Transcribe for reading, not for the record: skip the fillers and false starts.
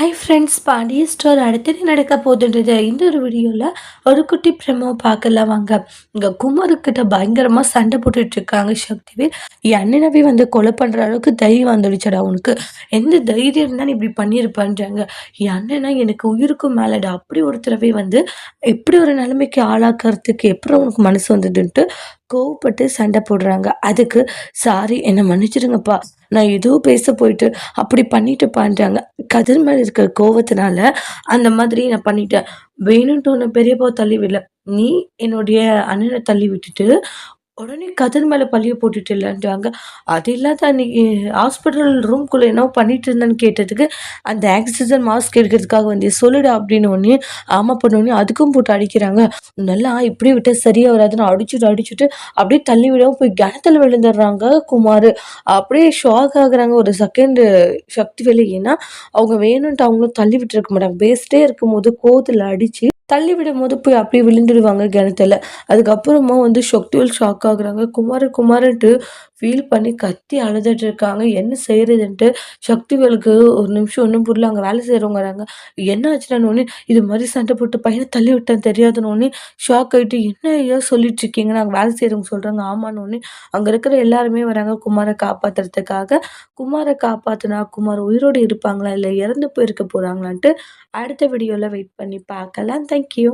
Hi friends! Pandya store அடுத்தது நடக்க போகுதுன்றத இந்த ஒரு வீடியோல ஒரு குட்டி ப்ரோமோ பார்க்கலாம் வாங்க. இங்க குமாருக்கிட்ட பயங்கரமா சண்டை போட்டுட்டு இருக்காங்க சக்திவேல். என் அண்ணனவே வந்து கொலை பண்ற அளவுக்கு தைரியம் வந்துடுச்சுடா உனக்கு. எந்த தைரியம் இருந்தா நீ இப்படி பண்ணியிருப்பன்றாங்க. என் அண்ணனா எனக்கு உயிருக்கும் மேலடா. அப்படி ஒருத்தரவே வந்து இப்படி ஒரு நிலைமைக்கு ஆளாக்குறதுக்கு எப்படி உனக்கு மனசு வந்ததுன்ட்டு கோவப்பட்டு சண்டை போடுறாங்க. அதுக்கு சாரி என்ன மன்னிச்சிடுங்கப்பா. நான் ஏதோ பேச போயிட்டு அப்படி பண்ணிட்டுப்பான்றாங்க. கதிர் மேல இருக்கிற கோவத்தினால அந்த மாதிரி நான் பண்ணிட்டேன். வேணுன்ட்டு உன்ன பெரியப்பாவ தள்ளி விடல. நீ என்னுடைய அண்ணன தள்ளி விட்டுட்டு, உடனே கதிர் மேல பழிய போட்டுட்டல்லன்றாங்க. அது இல்லாத அன்னைக்கு ஹாஸ்பிட்டல் ரூம்குள்ள என்னவோ பண்ணிட்டு இருந்தேன்னு கேட்டதுக்கு, அந்த ஆக்ஸிஜன் மாஸ்க் எடுக்கிறதுக்காக வந்தியா சொல்லுடா அப்படின்னோனே, ஆமா பண்ணோனே அதுக்கும் போட்டு அடிக்கிறாங்க. நல்லா இப்படியே விட்டா சரியா வராதுன்னு அடிச்சுட்டு அப்படியே தள்ளி விடாம போய் கிணத்துல விழுந்துடுறாங்க குமாரு. அப்படியே ஷாக் ஆகுறாங்க ஒரு செகண்டு சக்திவேலு. ஏன்னா, அவங்க வேணுன்ட்டு அவங்களும் தள்ளி விட்டுருக்க மாட்டாங்க. பேசிட்டே இருக்கும்போது கோவத்துல அடிச்சு தள்ளி விடும்போது போய் அப்படியே விழுந்துடுவாங்க கிணத்துல. அதுக்கப்புறமா வந்து சக்திவேல் ஷாக் ஆகுறாங்க. குமாருன்ட்டு ஃபீல் பண்ணி கத்தி அழுதுட்டு இருக்காங்க. என்ன செய்றதுன்ட்டு சக்திவேலுக்கு ஒரு நிமிஷம் ஒண்ணும் புரியல. அங்க வேலை செய்றவங்க வராங்க. என்ன ஆச்சுன்னோனே, இது மாரி சண்டை போட்டு பையன தள்ளி விட்டேன் தெரியாதுன்னோனே ஷாக் ஆயிட்டு, "என்ன ஐயா சொல்லிட்டு இருக்கீங்க?" நாங்க வேலை செய்றவங்க சொல்றாங்க. ஆமான்னோனே, அங்க இருக்கிற எல்லாருமே வராங்க குமார காப்பாத்துறதுக்காக. குமார காப்பாத்துனா குமார் உயிரோட இருப்பாங்களா? இல்ல இறந்து போயிருக்க போறாங்களான்ட்டு அடுத்த வீடியோல வெயிட் பண்ணி பார்க்கலாம். Thank you.